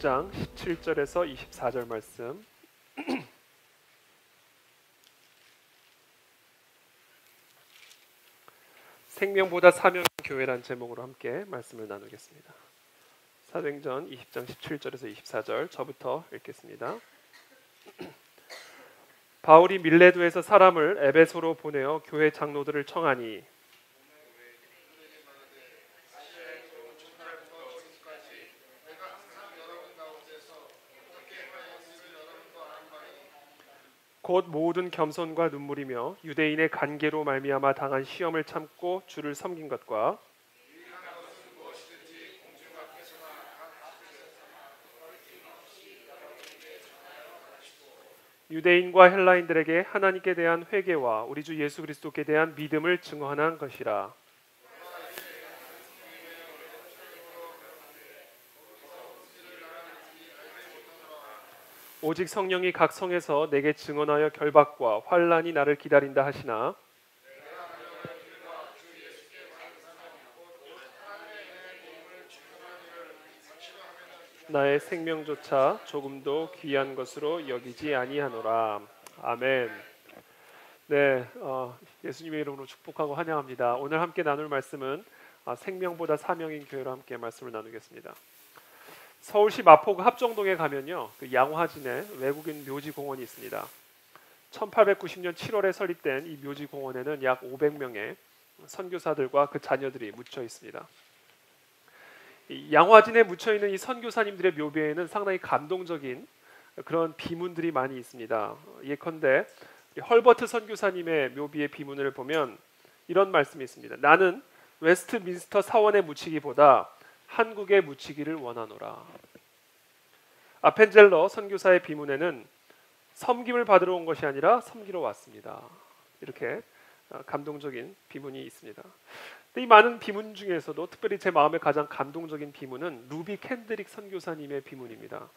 20장 17절에서 24절 말씀. 생명보다 사명인 교회란 제목으로 함께 말씀을 나누겠습니다. 사도행전 20장 17절에서 24절 저부터 읽겠습니다. 바울이 밀레도에서 사람을 에베소로 보내어 교회 장로들을 청하니 곧 모든 겸손과 눈물이며 유대인의 관계로 말미암아 당한 시험을 참고 주를 섬긴 것과 유대인과 헬라인들에게 하나님께 대한 회개와 우리 주 예수 그리스도께 대한 믿음을 증언한 것이라. 오직 성령이 각 성에서 내게 증언하여 결박과 환난이 나를 기다린다 하시나 나의 생명조차 조금도 귀한 것으로 여기지 아니하노라. 아멘. 네, 예수님의 이름으로 축복하고 환영합니다. 오늘 함께 나눌 말씀은 생명보다 사명인 교회로 함께 말씀을 나누겠습니다. 서울시 마포구 합정동에 가면요, 그 양화진에 외국인 묘지공원이 있습니다. 1890년 7월에 설립된 이 묘지공원에는 약 500명의 선교사들과 그 자녀들이 묻혀 있습니다. 이 양화진에 묻혀 있는 이 선교사님들의 묘비에는 상당히 감동적인 그런 비문들이 많이 있습니다. 예컨대 헐버트 선교사님의 묘비의 비문을 보면 이런 말씀이 있습니다. 나는 웨스트민스터 사원에 묻히기보다 한국에 묻히기를 원하노라. 아펜젤러 선교사의 비문에는 섬김을 받으러 온 것이 아니라 섬기러 왔습니다. 이렇게 감동적인 비문이 있습니다. 이 많은 비문 중에서도 특별히 제 마음에 가장 감동적인 비문은 루비 캔드릭 선교사님의 비문입니다.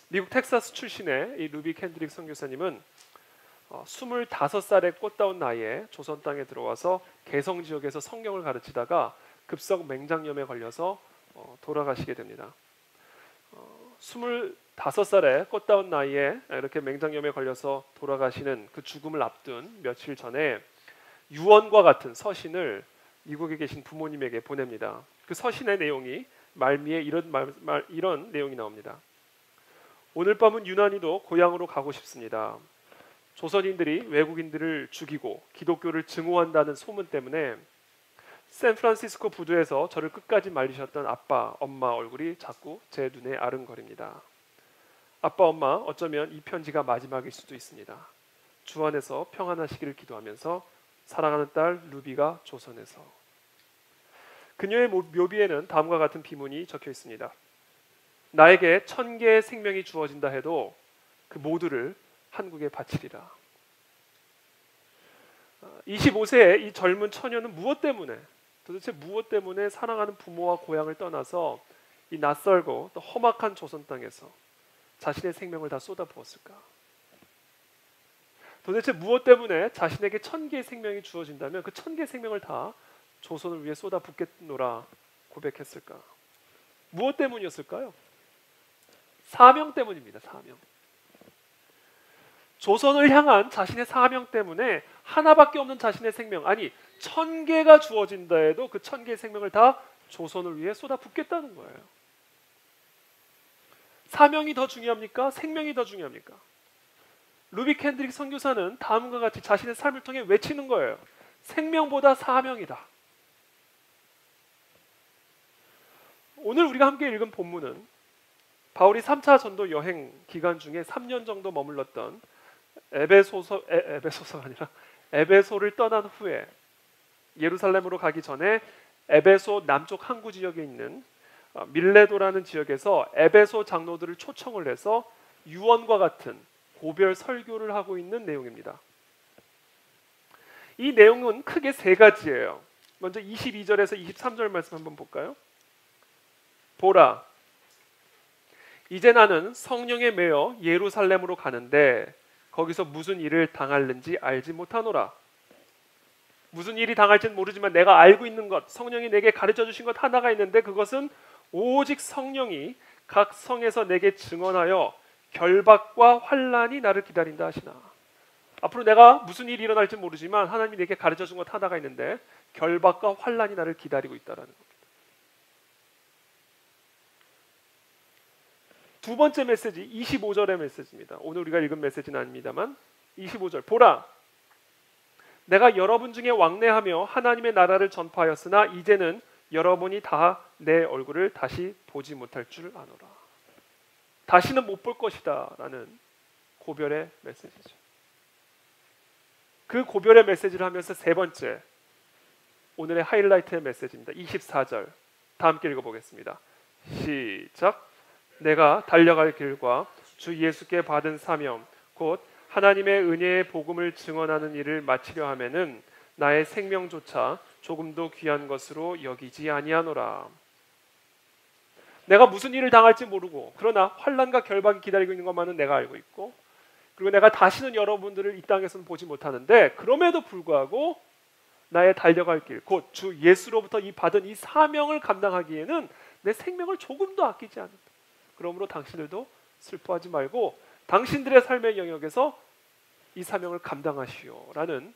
미국 텍사스 출신의 이 루비 캔드릭 선교사님은 25살의 꽃다운 나이에 조선 땅에 들어와서 개성 지역에서 성경을 가르치다가 급성 맹장염에 걸려서 돌아가시게 됩니다. 25살의 꽃다운 나이에 이렇게 맹장염에 걸려서 돌아가시는 그 죽음을 앞둔 며칠 전에 유언과 같은 서신을 미국에 계신 부모님에게 보냅니다. 그 서신의 내용이 말미에 이런 내용이 나옵니다. 오늘 밤은 유난히도 고향으로 가고 싶습니다. 조선인들이 외국인들을 죽이고 기독교를 증오한다는 소문 때문에 샌프란시스코 부두에서 저를 끝까지 말리셨던 아빠, 엄마 얼굴이 자꾸 제 눈에 아른거립니다. 아빠, 엄마, 어쩌면 이 편지가 마지막일 수도 있습니다. 주 안에서 평안하시기를 기도하면서 사랑하는 딸 루비가 조선에서. 그녀의 묘비에는 다음과 같은 비문이 적혀 있습니다. 나에게 1000개의 생명이 주어진다 해도 그 모두를 한국에 바치리라. 25세의 이 젊은 처녀는 도대체 무엇 때문에 사랑하는 부모와 고향을 떠나서 이 낯설고 또 험악한 조선 땅에서 자신의 생명을 다 쏟아부었을까? 도대체 무엇 때문에 자신에게 1000개의 생명이 주어진다면 그 1000개의 생명을 다 조선을 위해 쏟아붓겠노라 고백했을까? 무엇 때문이었을까요? 사명 때문입니다. 사명. 조선을 향한 자신의 사명 때문에 하나밖에 없는 자신의 생명, 아니 1000개가 주어진다 해도 그 1000개의 생명을 다 조선을 위해 쏟아붓겠다는 거예요. 사명이 더 중요합니까? 생명이 더 중요합니까? 루비 캔드릭 선교사는 다음과 같이 자신의 삶을 통해 외치는 거예요. 생명보다 사명이다. 오늘 우리가 함께 읽은 본문은 바울이 3차 전도 여행 기간 중에 3년 정도 머물렀던 에베소가 아니라 에베소를 떠난 후에 예루살렘으로 가기 전에 에베소 남쪽 항구 지역에 있는 밀레도라는 지역에서 에베소 장로들을 초청을 해서 유언과 같은 고별 설교를 하고 있는 내용입니다. 이 내용은 크게 세 가지예요. 먼저 22절에서 23절 말씀 한번 볼까요? 보라, 이제 나는 성령에 매여 예루살렘으로 가는데 거기서 무슨 일을 당할는지 알지 못하노라. 무슨 일이 당할지는 모르지만 내가 알고 있는 것, 성령이 내게 가르쳐 주신 것 하나가 있는데 그것은 오직 성령이 각 성에서 내게 증언하여 결박과 환난이 나를 기다린다 하시나. 앞으로 내가 무슨 일이 일어날지 모르지만 하나님이 내게 가르쳐 준 것 하나가 있는데 결박과 환난이 나를 기다리고 있다라는 겁니다. 두 번째 메시지 25절의 메시지입니다. 오늘 우리가 읽은 메시지는 아닙니다만 25절 보라 내가 여러분 중에 왕래하며 하나님의 나라를 전파하였으나 이제는 여러분이 다 내 얼굴을 다시 보지 못할 줄 아노라. 다시는 못 볼 것이다 라는 고별의 메시지죠. 그 고별의 메시지를 하면서 세 번째 오늘의 하이라이트의 메시지입니다. 24절 다 함께 읽어보겠습니다. 시작. 내가 달려갈 길과 주 예수께 받은 사명 곧 하나님의 은혜의 복음을 증언하는 일을 마치려 하면은 나의 생명조차 조금도 귀한 것으로 여기지 아니하노라. 내가 무슨 일을 당할지 모르고 그러나 환난과 결박이 기다리고 있는 것만은 내가 알고 있고 그리고 내가 다시는 여러분들을 이 땅에서는 보지 못하는데 그럼에도 불구하고 나의 달려갈 길 곧 주 예수로부터 받은 이 사명을 감당하기에는 내 생명을 조금도 아끼지 않는다. 그러므로 당신들도 슬퍼하지 말고 당신들의 삶의 영역에서 이 사명을 감당하시오라는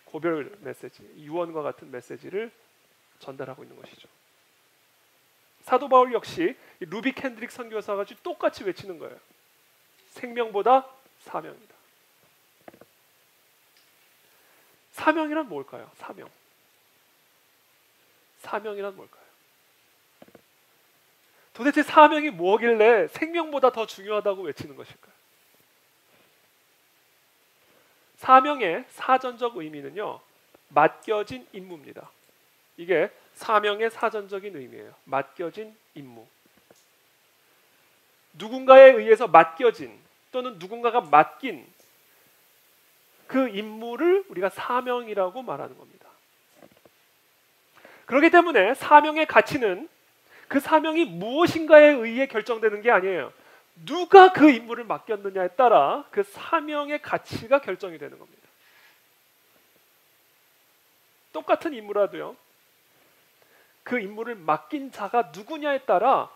고별 메시지, 유언과 같은 메시지를 전달하고 있는 것이죠. 사도 바울 역시 루비 캔드릭 선교사가 아주 똑같이 외치는 거예요. 생명보다 사명이다. 사명이란 뭘까요? 사명이란 뭘까요? 도대체 사명이 뭐길래 생명보다 더 중요하다고 외치는 것일까요? 사명의 사전적 의미는요, 맡겨진 임무입니다. 이게 사명의 사전적인 의미예요. 맡겨진 임무. 누군가에 의해서 맡겨진 또는 누군가가 맡긴 그 임무를 우리가 사명이라고 말하는 겁니다. 그렇기 때문에 사명의 가치는 그 사명이 무엇인가에 의해 결정되는 게 아니에요. 누가 그 임무를 맡겼느냐에 따라 그 사명의 가치가 결정이 되는 겁니다. 똑같은 임무라도요, 그 임무를 맡긴 자가 누구냐에 따라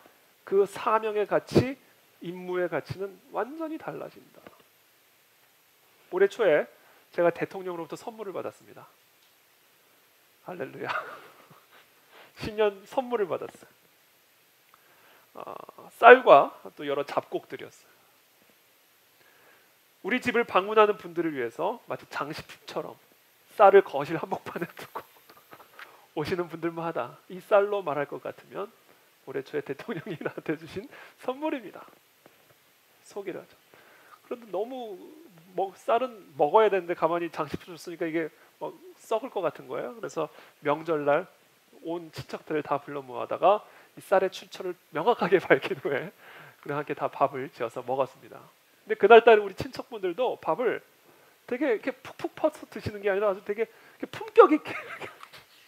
그 사명의 가치, 임무의 가치는 완전히 달라진다. 올해 초에 제가 대통령으로부터 선물을 받았습니다. 할렐루야. 신년 선물을 받았어요. 쌀과 또 여러 잡곡들이었어요. 우리 집을 방문하는 분들을 위해서 마치 장식품처럼 쌀을 거실 한복판에 두고 오시는 분들마다 이 쌀로 말할 것 같으면 올해 초에 대통령이 나한테 주신 선물입니다. 소개를 하죠. 그런데 너무 쌀은 먹어야 되는데 가만히 장식품 줬으니까 이게 썩을 것 같은 거예요. 그래서 명절날 온 친척들을 다 불러 모아다가 이 쌀의 출처를 명확하게 밝힌 후에 그냥 함께 다 밥을 지어서 먹었습니다. 근데 그날따라 우리 친척분들도 밥을 되게 이렇게 푹푹 퍼서 드시는 게 아니라 아주 되게 품격 있게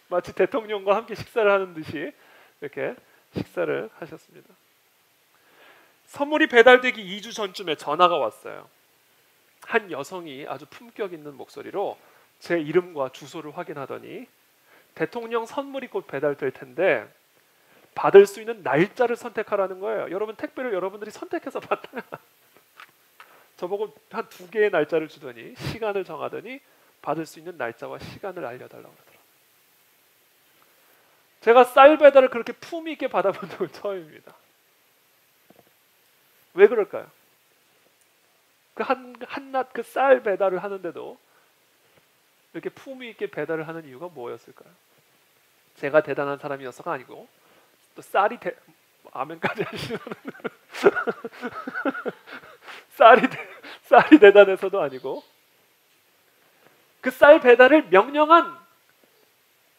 마치 대통령과 함께 식사를 하는 듯이 이렇게 식사를 하셨습니다. 선물이 배달되기 2주 전쯤에 전화가 왔어요. 한 여성이 아주 품격 있는 목소리로 제 이름과 주소를 확인하더니 대통령 선물이 곧 배달될 텐데 받을 수 있는 날짜를 선택하라는 거예요. 여러분 택배를 여러분들이 선택해서 받아요. 저보고 한 2개의 날짜를 주더니 시간을 정하더니 받을 수 있는 날짜와 시간을 알려달라고 그러더라고요. 제가 쌀 배달을 그렇게 품위 있게 받아본 적은 처음입니다. 왜 그럴까요? 그 한낱 그 쌀 배달을 하는데도 이렇게 품위 있게 배달을 하는 이유가 뭐였을까요? 제가 대단한 사람이어서가 아니고 또 아멘까지 하시는 쌀이 대단해서도 아니고 그 쌀 배달을 명령한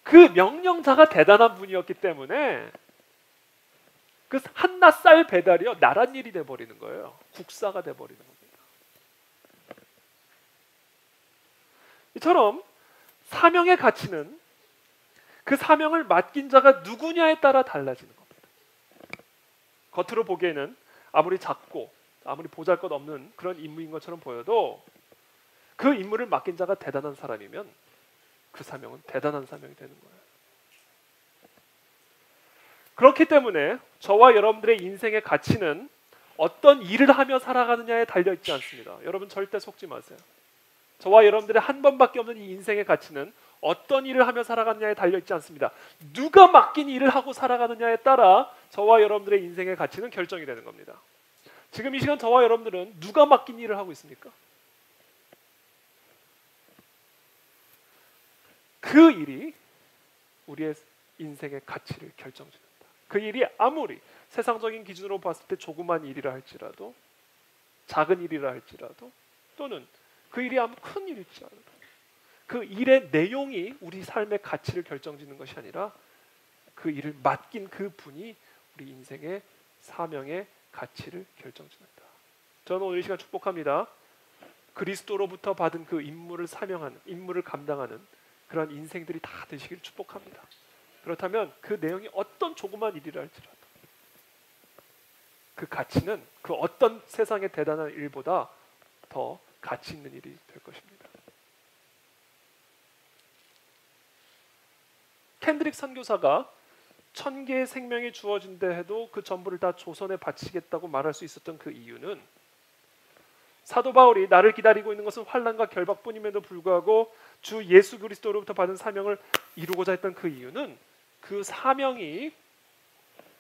그 명령자가 대단한 분이었기 때문에 그 한낱 쌀 배달이요 나란 일이 돼버리는 거예요. 국사가 돼버리는 겁니다. 이처럼 사명의 가치는 그 사명을 맡긴 자가 누구냐에 따라 달라지는 겁니다. 겉으로 보기에는 아무리 작고 아무리 보잘것없는 그런 임무인 것처럼 보여도 그 임무를 맡긴 자가 대단한 사람이면 그 사명은 대단한 사명이 되는 거예요. 그렇기 때문에 저와 여러분들의 인생의 가치는 어떤 일을 하며 살아가느냐에 달려있지 않습니다. 여러분 절대 속지 마세요. 저와 여러분들의 한 번밖에 없는 이 인생의 가치는 어떤 일을 하며 살아가느냐에 달려있지 않습니다. 누가 맡긴 일을 하고 살아가느냐에 따라 저와 여러분들의 인생의 가치는 결정이 되는 겁니다. 지금 이 시간 저와 여러분들은 누가 맡긴 일을 하고 있습니까? 그 일이 우리의 인생의 가치를 결정짓는다. 그 일이 아무리 세상적인 기준으로 봤을 때 조그만 일이라 할지라도, 작은 일이라 할지라도, 또는 그 일이 아무 큰 일일지라도 그 일의 내용이 우리 삶의 가치를 결정짓는 것이 아니라 그 일을 맡긴 그 분이 우리 인생의 사명의 가치를 결정짓는다. 저는 오늘 이 시간 축복합니다. 그리스도로부터 받은 그 임무를 사명하는, 임무를 감당하는 그런 인생들이 다 되시기를 축복합니다. 그렇다면 그 내용이 어떤 조그만 일이라 할지라도 그 가치는 그 어떤 세상의 대단한 일보다 더 가치 있는 일이 될 것입니다. 켄드릭 선교사가 1000개의 생명이 주어진다 해도 그 전부를 다 조선에 바치겠다고 말할 수 있었던 그 이유는, 사도 바울이 나를 기다리고 있는 것은 환난과 결박뿐임에도 불구하고 주 예수 그리스도로부터 받은 사명을 이루고자 했던 그 이유는 그 사명이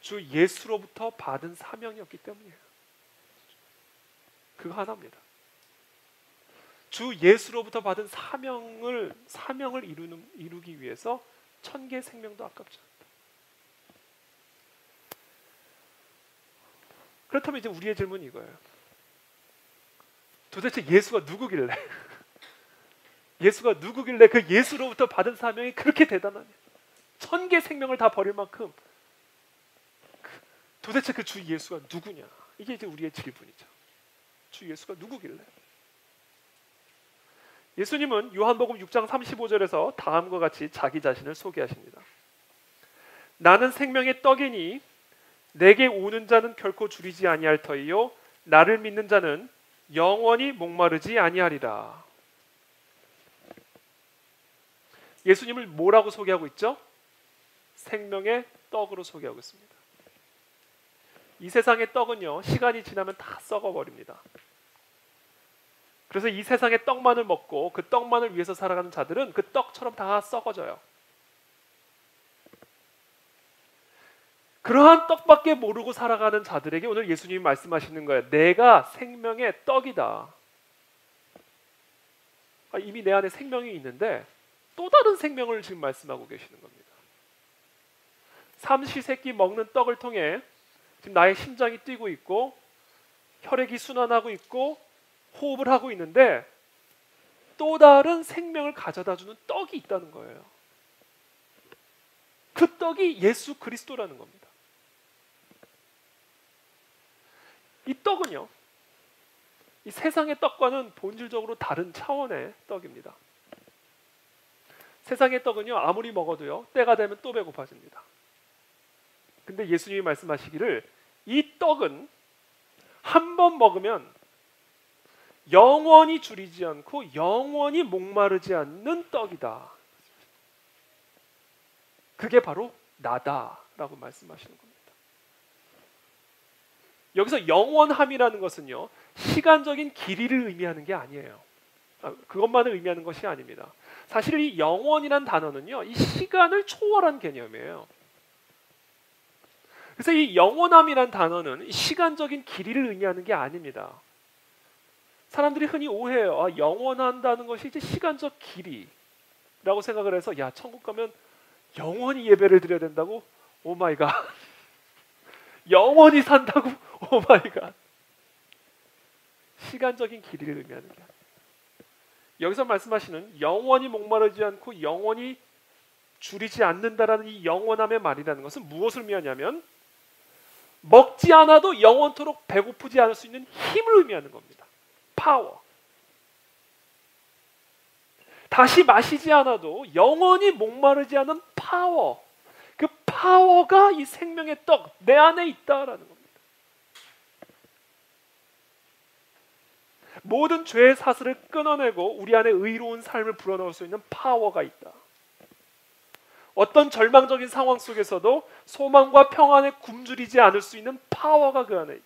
주 예수로부터 받은 사명이었기 때문이에요. 그거 하나입니다. 주 예수로부터 받은 사명을 이루기 위해서 1000개의 생명도 아깝지 않다. 그렇다면 이제 우리의 질문이 이거예요. 도대체 예수가 누구길래 예수가 누구길래 그 예수로부터 받은 사명이 그렇게 대단하냐? 1000개 생명을 다 버릴 만큼 도대체 그 주 예수가 누구냐? 이게 이제 우리의 질문이죠. 주 예수가 누구길래? 예수님은 요한복음 6장 35절에서 다음과 같이 자기 자신을 소개하십니다. 나는 생명의 떡이니 내게 오는 자는 결코 줄이지 아니할 터이요 나를 믿는 자는 영원히 목마르지 아니하리라. 예수님을 뭐라고 소개하고 있죠? 생명의 떡으로 소개하고 있습니다. 이 세상의 떡은요, 시간이 지나면 다 썩어버립니다. 그래서 이 세상의 떡만을 먹고 그 떡만을 위해서 살아가는 자들은 그 떡처럼 다 썩어져요. 그러한 떡밖에 모르고 살아가는 자들에게 오늘 예수님이 말씀하시는 거예요. 내가 생명의 떡이다. 이미 내 안에 생명이 있는데 또 다른 생명을 지금 말씀하고 계시는 겁니다. 삼시세끼 먹는 떡을 통해 지금 나의 심장이 뛰고 있고 혈액이 순환하고 있고 호흡을 하고 있는데 또 다른 생명을 가져다주는 떡이 있다는 거예요. 그 떡이 예수 그리스도라는 겁니다. 이 떡은요, 이 세상의 떡과는 본질적으로 다른 차원의 떡입니다. 세상의 떡은요, 아무리 먹어도요, 때가 되면 또 배고파집니다. 근데 예수님이 말씀하시기를 이 떡은 한 번 먹으면 영원히 줄이지 않고 영원히 목마르지 않는 떡이다. 그게 바로 나다라고 말씀하시는 겁니다. 여기서 영원함이라는 것은요, 시간적인 길이를 의미하는 게 아니에요. 그것만을 의미하는 것이 아닙니다. 사실 이 영원이란 단어는요, 이 시간을 초월한 개념이에요. 그래서 이 영원함이란 단어는 시간적인 길이를 의미하는 게 아닙니다. 사람들이 흔히 오해해요. 영원한다는 것이 이제 시간적 길이라고 생각을 해서, 야, 천국 가면 영원히 예배를 드려야 된다고? 오 마이 갓. 영원히 산다고? 오 마이 갓. 시간적인 길이를 의미하는 게 아니에요. 여기서 말씀하시는 영원히 목마르지 않고 영원히 줄이지 않는다라는 이 영원함의 말이라는 것은 무엇을 의미하냐면, 먹지 않아도 영원토록 배고프지 않을 수 있는 힘을 의미하는 겁니다. 파워. 다시 마시지 않아도 영원히 목마르지 않은 파워. 그 파워가 이 생명의 떡, 내 안에 있다라는 겁니다. 모든 죄의 사슬을 끊어내고 우리 안에 의로운 삶을 불어넣을 수 있는 파워가 있다. 어떤 절망적인 상황 속에서도 소망과 평안에 굶주리지 않을 수 있는 파워가 그 안에 있다.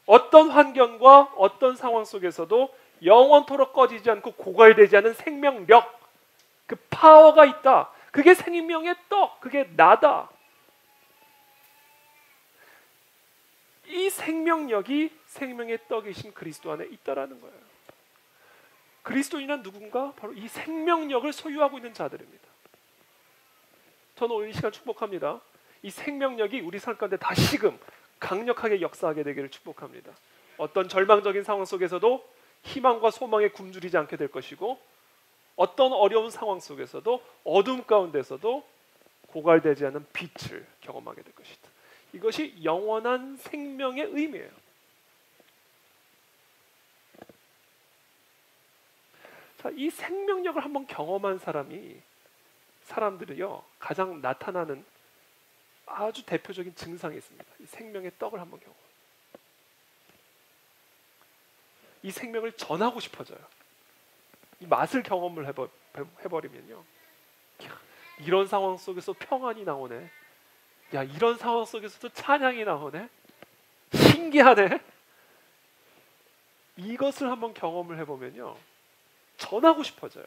어떤 환경과 어떤 상황 속에서도 영원토록 꺼지지 않고 고갈되지 않은 생명력, 그 파워가 있다. 그게 생명의 떡, 그게 나다. 이 생명력이 생명의 떡이신 그리스도 안에 있다라는 거예요. 그리스도인은 누군가? 바로 이 생명력을 소유하고 있는 자들입니다. 저는 오늘 이 시간 축복합니다. 이 생명력이 우리 삶 가운데 다시금 강력하게 역사하게 되기를 축복합니다. 어떤 절망적인 상황 속에서도 희망과 소망에 굶주리지 않게 될 것이고, 어떤 어려운 상황 속에서도 어둠 가운데서도 고갈되지 않은 빛을 경험하게 될 것이다. 이것이 영원한 생명의 의미예요. 자, 이 생명력을 한번 경험한 사람들이요, 가장 나타나는 아주 대표적인 증상이 있습니다. 이 생명의 떡을 한번 경험. 이 생명을 전하고 싶어져요. 이 맛을 경험을 해버리면요, 이런 상황 속에서 평안이 나오네. 야, 이런 상황 속에서도 찬양이 나오네. 신기하네. 이것을 한번 경험을 해보면요, 전하고 싶어져요.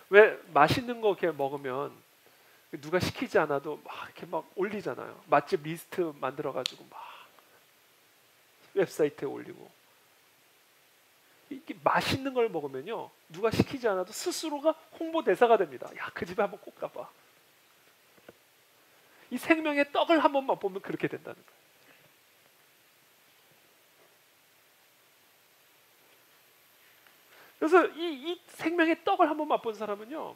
왜 맛있는 거 이렇게 먹으면 누가 시키지 않아도 막 이렇게 막 올리잖아요. 맛집 리스트 만들어가지고 막 웹사이트에 올리고. 이게 맛있는 걸 먹으면요, 누가 시키지 않아도 스스로가 홍보 대사가 됩니다. 야, 그 집에 한번 꼭 가봐. 이 생명의 떡을 한 번만 보면 그렇게 된다는 거예요. 그래서 이 생명의 떡을 한 번 맛본 사람은요,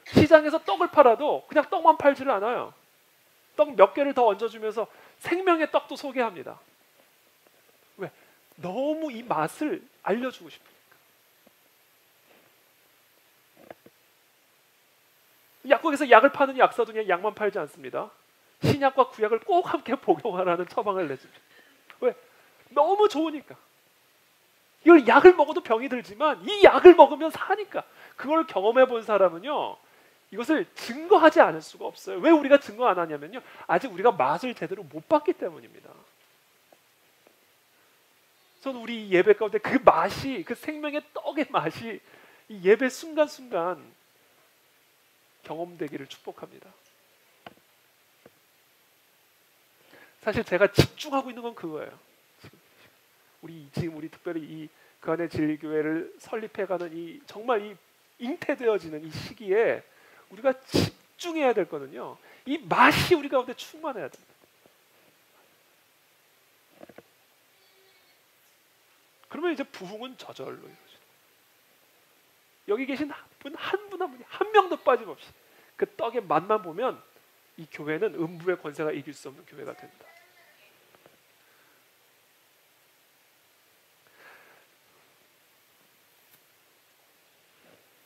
시장에서 떡을 팔아도 그냥 떡만 팔지를 않아요. 떡 몇 개를 더 얹어주면서 생명의 떡도 소개합니다. 왜? 너무 이 맛을 알려주고 싶으니까. 약국에서 약을 파는 약사도 그냥 약만 팔지 않습니다. 신약과 구약을 꼭 함께 복용하라는 처방을 내줍니다. 왜? 너무 좋으니까. 이걸 약을 먹어도 병이 들지만 이 약을 먹으면 사니까. 그걸 경험해 본 사람은요, 이것을 증거하지 않을 수가 없어요. 왜 우리가 증거 안 하냐면요, 아직 우리가 맛을 제대로 못 봤기 때문입니다. 저는 우리 예배 가운데 그 맛이, 그 생명의 떡의 맛이 이 예배 순간순간 경험되기를 축복합니다. 사실 제가 집중하고 있는 건 그거예요. 지금 우리 특별히 그 안에 진리교회를 설립해가는 정말 이 잉태되어지는 이 시기에 우리가 집중해야 될 거는요, 이 맛이 우리 가운데 충만해야 됩니다. 그러면 이제 부흥은 저절로 이루어져요. 여기 계신 한 분이 한 명도 빠짐없이 그 떡의 맛만 보면 이 교회는 음부의 권세가 이길 수 없는 교회가 된다.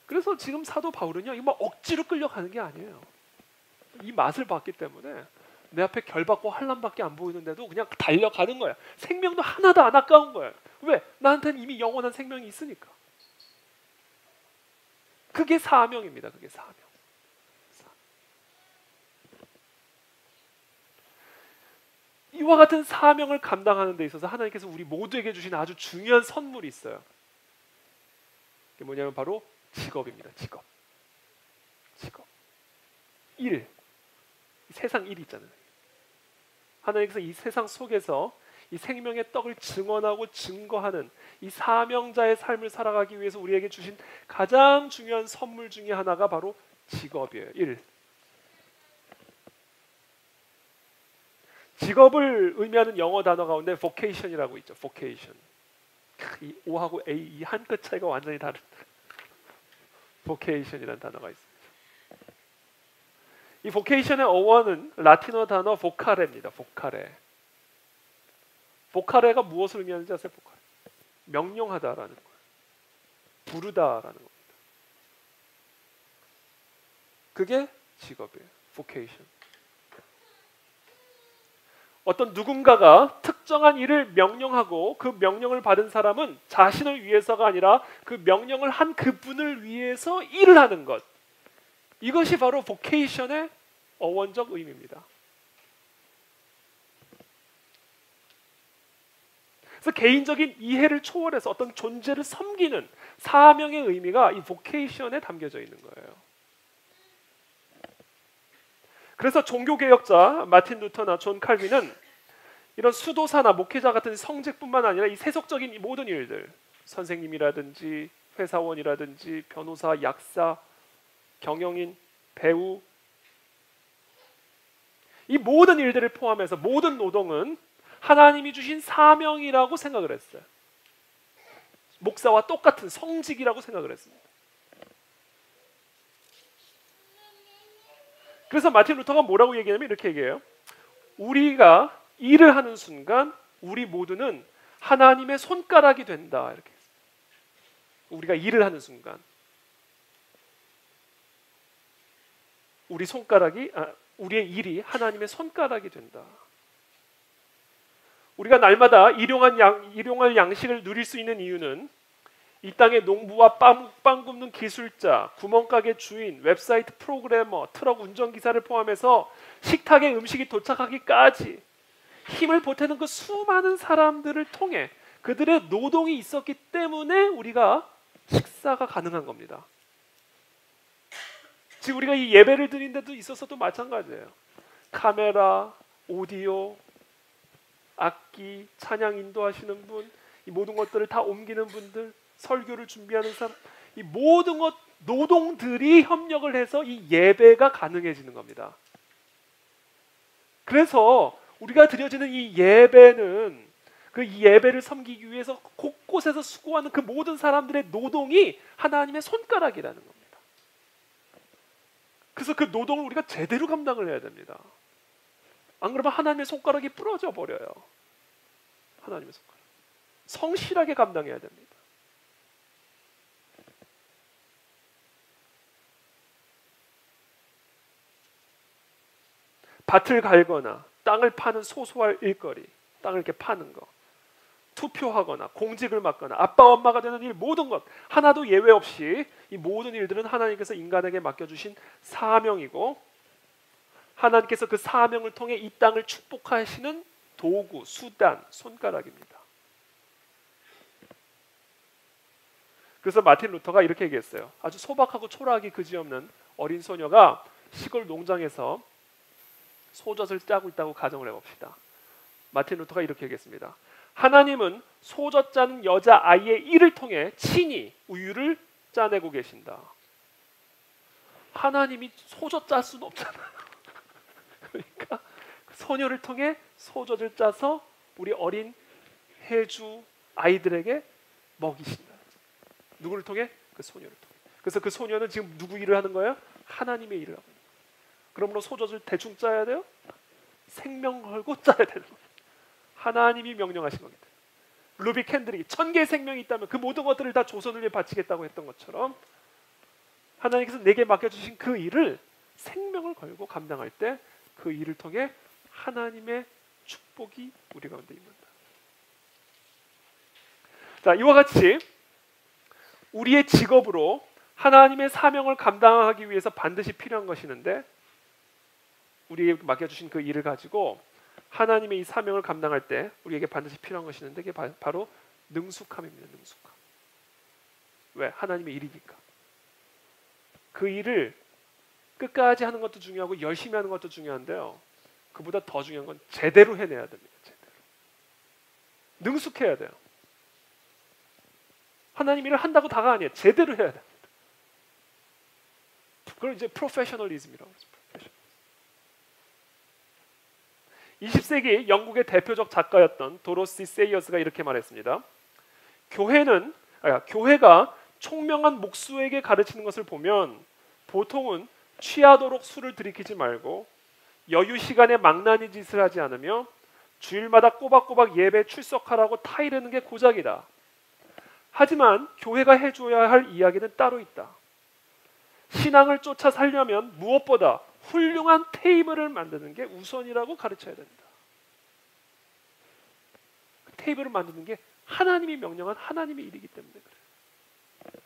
그래서 지금 사도 바울은요, 이거 막 억지로 끌려가는 게 아니에요. 이 맛을 봤기 때문에 내 앞에 결받고 환난밖에 안 보이는데도 그냥 달려가는 거야. 생명도 하나도 안 아까운 거야. 왜? 나한테는 이미 영원한 생명이 있으니까. 그게 사명입니다. 그게 사명. 이와 같은 사명을 감당하는 데 있어서 하나님께서 우리 모두에게 주신 아주 중요한 선물이 있어요. 그게 뭐냐면 바로 직업입니다. 직업. 일. 세상 일 있잖아요. 하나님께서 이 세상 속에서 이 생명의 떡을 증언하고 증거하는 이 사명자의 삶을 살아가기 위해서 우리에게 주신 가장 중요한 선물 중에 하나가 바로 직업이에요. 일. 직업을 의미하는 영어 단어 가운데 vocation이라고 있죠. vocation. 이 O하고 A 이 한 끗 차이가 완전히 다른 vocation이라는 단어가 있습니다. 이 vocation의 어원은 라틴어 단어 vocale입니다. vocale가 무엇을 의미하는지 아세요? vocale. 명령하다라는 거예요. 부르다라는 겁니다. 그게 직업이에요. vocation. 어떤 누군가가 특정한 일을 명령하고 그 명령을 받은 사람은 자신을 위해서가 아니라 그 명령을 한 그분을 위해서 일을 하는 것. 이것이 바로 vocation의 어원적 의미입니다. 그래서 개인적인 이해를 초월해서 어떤 존재를 섬기는 사명의 의미가 이 vocation에 담겨져 있는 거예요. 그래서 종교개혁자 마틴 루터나 존 칼빈은 이런 수도사나 목회자 같은 성직뿐만 아니라 이 세속적인 이 모든 일들, 선생님이라든지 회사원이라든지 변호사, 약사, 경영인, 배우, 이 모든 일들을 포함해서 모든 노동은 하나님이 주신 사명이라고 생각을 했어요. 목사와 똑같은 성직이라고 생각을 했습니다. 그래서 마틴 루터가 뭐라고 얘기하냐면 이렇게 얘기해요. 우리가 일을 하는 순간 우리 모두는 하나님의 손가락이 된다. 이렇게. 우리가 일을 하는 순간 우리의 일이 하나님의 손가락이 된다. 우리가 날마다 일용할 양식을 누릴 수 있는 이유는 이 땅의 농부와 빵 굽는 기술자, 구멍가게 주인, 웹사이트 프로그래머, 트럭 운전기사를 포함해서 식탁에 음식이 도착하기까지 힘을 보태는 그 수많은 사람들을 통해 그들의 노동이 있었기 때문에 우리가 식사가 가능한 겁니다. 지금 우리가 이 예배를 드린 데도 있어서도 마찬가지예요. 카메라, 오디오, 악기, 찬양 인도하시는 분, 이 모든 것들을 다 옮기는 분들, 설교를 준비하는 사람, 이 모든 것 노동들이 협력을 해서 이 예배가 가능해지는 겁니다. 그래서 우리가 드려지는 이 예배는 그 예배를 섬기기 위해서 곳곳에서 수고하는 그 모든 사람들의 노동이 하나님의 손가락이라는 겁니다. 그래서 그 노동을 우리가 제대로 감당을 해야 됩니다. 안 그러면 하나님의 손가락이 부러져 버려요. 하나님의 손가락. 성실하게 감당해야 됩니다. 밭을 갈거나 땅을 파는 소소한 일거리, 땅을 이렇게 파는 거, 투표하거나 공직을 맡거나 아빠 엄마가 되는 일 모든 것 하나도 예외 없이 이 모든 일들은 하나님께서 인간에게 맡겨주신 사명이고 하나님께서 그 사명을 통해 이 땅을 축복하시는 도구, 수단, 손가락입니다. 그래서 마틴 루터가 이렇게 얘기했어요. 아주 소박하고 초라하기 그지없는 어린 소녀가 시골 농장에서 소젖을 짜고 있다고 가정을 해봅시다. 마틴 루터가 이렇게 얘기했습니다. 하나님은 소젖 짜는 여자아이의 일을 통해 친히 우유를 짜내고 계신다. 하나님이 소젖 짤 수는 없잖아요. 그러니까 소녀를 통해 소젖을 짜서 우리 어린 해주 아이들에게 먹이신다. 누구를 통해? 그 소녀를 통해. 그래서 그 소녀는 지금 누구 일을 하는 거예요? 하나님의 일을 하고 있는 거예요. 그러므로 소젖을 대충 짜야 돼요? 생명 걸고 짜야 되는 거예요. 하나님이 명령하신 겁니다. 루비 캔들이 1000개의 생명이 있다면 그 모든 것들을 다 조선을 위해 바치겠다고 했던 것처럼 하나님께서 내게 맡겨주신 그 일을 생명을 걸고 감당할 때 그 일을 통해 하나님의 축복이 우리 가운데 임한다. 자, 이와 같이 우리의 직업으로 하나님의 사명을 감당하기 위해서 반드시 필요한 것이 있는데 우리에게 맡겨주신 그 일을 가지고 하나님의 이 사명을 감당할 때 우리에게 반드시 필요한 것이 있는데 그게 바로 능숙함입니다. 능숙함. 왜? 하나님의 일이니까. 그 일을 끝까지 하는 것도 중요하고 열심히 하는 것도 중요한데요. 그보다 더 중요한 건 제대로 해내야 됩니다. 제대로. 능숙해야 돼요. 하나님 일을 한다고 다가 아니에요. 제대로 해야 됩니다. 그걸 이제 프로페셔널리즘이라고 하죠. 20세기 영국의 대표적 작가였던 도로시 세이어스가 이렇게 말했습니다. 교회가 총명한 목수에게 가르치는 것을 보면 보통은 취하도록 술을 들이키지 말고 여유 시간에 망나니 짓을 하지 않으며 주일마다 꼬박꼬박 예배 출석하라고 타이르는 게 고작이다. 하지만 교회가 해줘야 할 이야기는 따로 있다. 신앙을 쫓아 살려면 무엇보다 훌륭한 테이블을 만드는 게 우선이라고 가르쳐야 된다. 그 테이블을 만드는 게 하나님이 명령한 하나님의 일이기 때문에 그래요.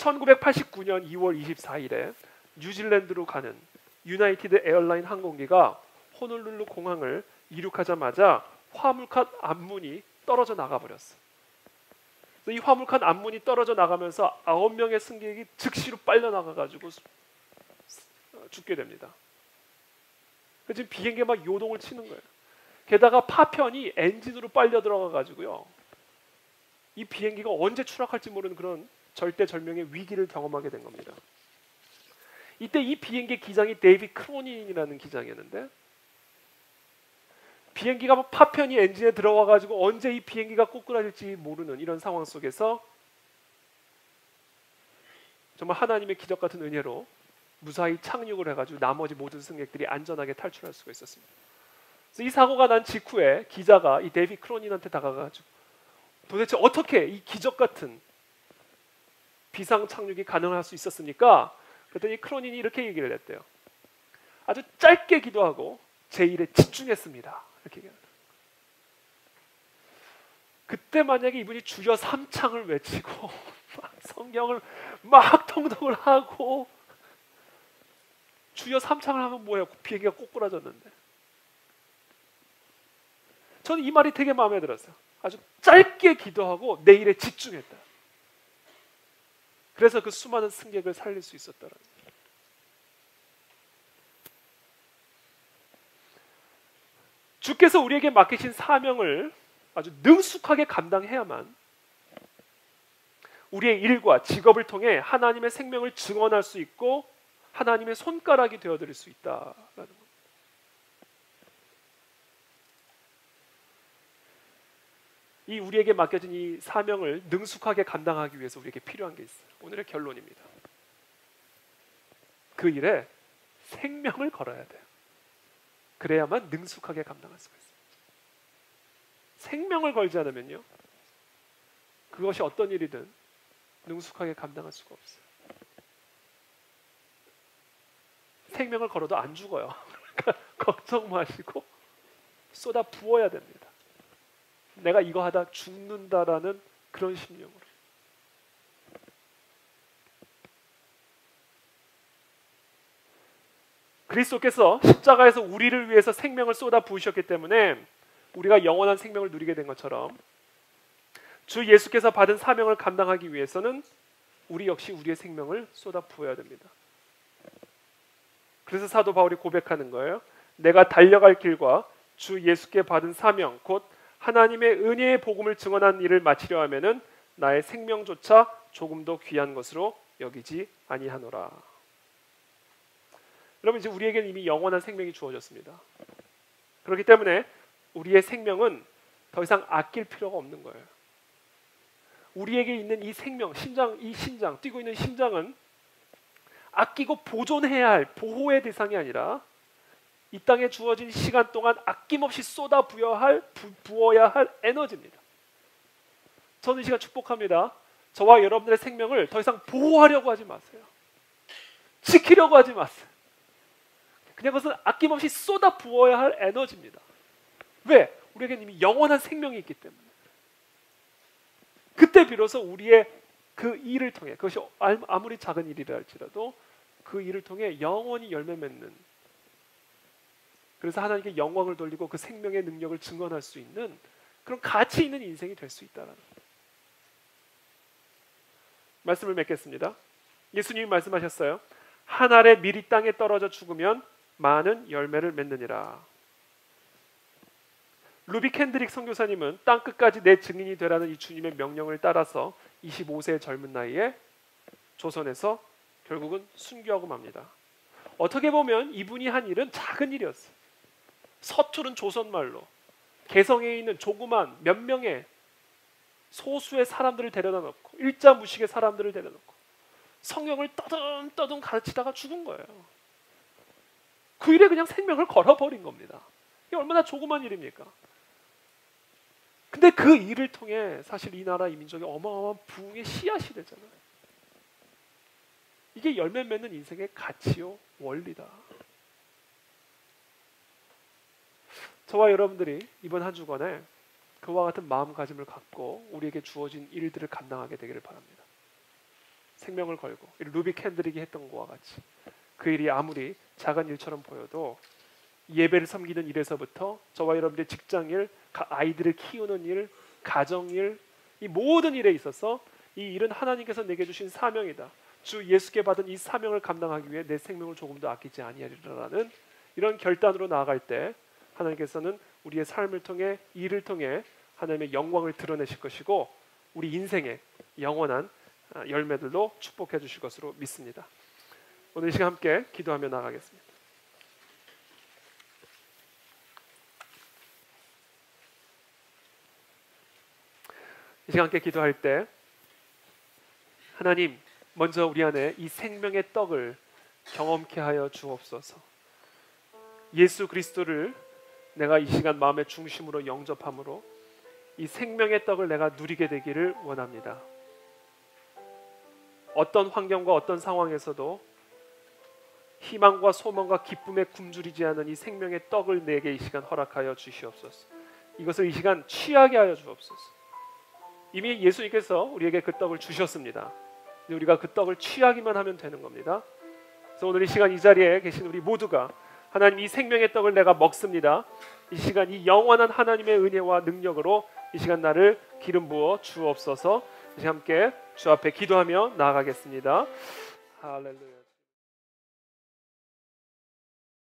1989년 2월 24일에 뉴질랜드로 가는 유나이티드 에어라인 항공기가 호놀룰루 공항을 이륙하자마자 화물칸 앞문이 떨어져 나가버렸어. 이 화물칸 앞문이 떨어져 나가면서 9명의 승객이 즉시로 빨려나가가지고 죽게 됩니다. 지금 비행기가 막 요동을 치는 거예요. 게다가 파편이 엔진으로 빨려 들어가가지고요, 이 비행기가 언제 추락할지 모르는 그런 절대절명의 위기를 경험하게 된 겁니다. 이때 이 비행기 기장이 데이빗 크로닌이라는 기장이었는데, 비행기가 파편이 엔진에 들어와가지고 언제 이 비행기가 꼬꾸라질지 모르는 이런 상황 속에서 정말 하나님의 기적 같은 은혜로 무사히 착륙을 해가지고 나머지 모든 승객들이 안전하게 탈출할 수가 있었습니다. 그래서 이 사고가 난 직후에 기자가 이 데이빗 크로닌한테 다가가가지고 도대체 어떻게 이 기적 같은 비상 착륙이 가능할 수 있었습니까? 그랬더니 크로닌이 이렇게 얘기를 했대요. 아주 짧게 기도하고 제 일에 집중했습니다. 이렇게 얘기합니다. 그때 만약에 이분이 주여 삼창을 외치고 막 성경을 막 통독을 하고, 주여 삼창을 하면 뭐예요? 비행기가 꼬꾸라졌는데. 저는 이 말이 되게 마음에 들었어요. 아주 짧게 기도하고 내 일에 집중했다. 그래서 그 수많은 승객을 살릴 수 있었다는 거예요. 주께서 우리에게 맡기신 사명을 아주 능숙하게 감당해야만 우리의 일과 직업을 통해 하나님의 생명을 증언할 수 있고 하나님의 손가락이 되어드릴 수 있다라는 겁니다. 이 우리에게 맡겨진 이 사명을 능숙하게 감당하기 위해서 우리에게 필요한 게 있어요. 오늘의 결론입니다. 그 일에 생명을 걸어야 돼요. 그래야만 능숙하게 감당할 수가 있어요. 생명을 걸지 않으면요, 그것이 어떤 일이든 능숙하게 감당할 수가 없어요. 생명을 걸어도 안 죽어요. 그러니까 걱정 마시고 쏟아 부어야 됩니다. 내가 이거 하다 죽는다라는 그런 심령으로. 그리스도께서 십자가에서 우리를 위해서 생명을 쏟아 부으셨기 때문에 우리가 영원한 생명을 누리게 된 것처럼, 주 예수께서 받은 사명을 감당하기 위해서는 우리 역시 우리의 생명을 쏟아 부어야 됩니다. 그래서 사도 바울이 고백하는 거예요. 내가 달려갈 길과 주 예수께 받은 사명 곧 하나님의 은혜의 복음을 증언한 일을 마치려 하면은 나의 생명조차 조금도 귀한 것으로 여기지 아니하노라. 여러분, 이제 우리에게는 이미 영원한 생명이 주어졌습니다. 그렇기 때문에 우리의 생명은 더 이상 아낄 필요가 없는 거예요. 우리에게 있는 이 생명, 이 심장, 뛰고 있는 심장은 아끼고 보존해야 할 보호의 대상이 아니라 이 땅에 주어진 시간 동안 아낌없이 쏟아 부어야 할 에너지입니다. 저는 이 시간 축복합니다. 저와 여러분들의 생명을 더 이상 보호하려고 하지 마세요. 지키려고 하지 마세요. 그냥 그것은 아낌없이 쏟아 부어야 할 에너지입니다. 왜? 우리에게는 이미 영원한 생명이 있기 때문에. 그때 비로소 우리의 그 일을 통해, 그것이 아무리 작은 일이라 할지라도 그 일을 통해 영원히 열매 맺는, 그래서 하나님께 영광을 돌리고 그 생명의 능력을 증언할 수 있는 그런 가치 있는 인생이 될 수 있다는 말씀을 맺겠습니다. 예수님이 말씀하셨어요. 한 알의 밀이 땅에 떨어져 죽으면 많은 열매를 맺느니라. 루비 캔드릭 선교사님은 땅 끝까지 내 증인이 되라는 이 주님의 명령을 따라서 25세의 젊은 나이에 조선에서 결국은 순교하고 맙니다. 어떻게 보면 이분이 한 일은 작은 일이었어요. 서투른 조선말로 개성에 있는 조그만 몇 명의 소수의 사람들을 데려다 놓고 일자무식의 사람들을 데려다 놓고 성경을 떠듬떠듬 가르치다가 죽은 거예요. 그 일에 그냥 생명을 걸어버린 겁니다. 이게 얼마나 조그만 일입니까? 근데 그 일을 통해 사실 이 나라 이 민족이 어마어마한 부흥의 씨앗이 되잖아요. 이게 열매 맺는 인생의 가치요 원리다. 저와 여러분들이 이번 한 주간에 그와 같은 마음가짐을 갖고 우리에게 주어진 일들을 감당하게 되기를 바랍니다. 생명을 걸고 루비 캔들에게 했던 것과 같이 그 일이 아무리 작은 일처럼 보여도 예배를 섬기는 일에서부터 저와 여러분들의 직장일, 아이들을 키우는 일, 가정일, 이 모든 일에 있어서 이 일은 하나님께서 내게 주신 사명이다. 주 예수께 받은 이 사명을 감당하기 위해 내 생명을 조금도 아끼지 아니하리라는 이런 결단으로 나아갈 때 하나님께서는 우리의 삶을 통해 일을 통해 하나님의 영광을 드러내실 것이고 우리 인생의 영원한 열매들로 축복해 주실 것으로 믿습니다. 오늘 이 시간 함께 기도하며 나가겠습니다. 이 시간 함께 기도할 때 하나님 먼저 우리 안에 이 생명의 떡을 경험케 하여 주옵소서. 예수 그리스도를 내가 이 시간 마음의 중심으로 영접함으로 이 생명의 떡을 내가 누리게 되기를 원합니다. 어떤 환경과 어떤 상황에서도 희망과 소망과 기쁨에 굶주리지 않은 이 생명의 떡을 내게 이 시간 허락하여 주시옵소서. 이것을 이 시간 취하게 하여 주옵소서. 이미 예수님께서 우리에게 그 떡을 주셨습니다. 우리가 그 떡을 취하기만 하면 되는 겁니다. 그래서 오늘 이 시간 이 자리에 계신 우리 모두가 하나님 이 생명의 떡을 내가 먹습니다. 이 시간 이 영원한 하나님의 은혜와 능력으로 이 시간 나를 기름 부어 주옵소서. 이제 함께 주 앞에 기도하며 나아가겠습니다. 할렐루야.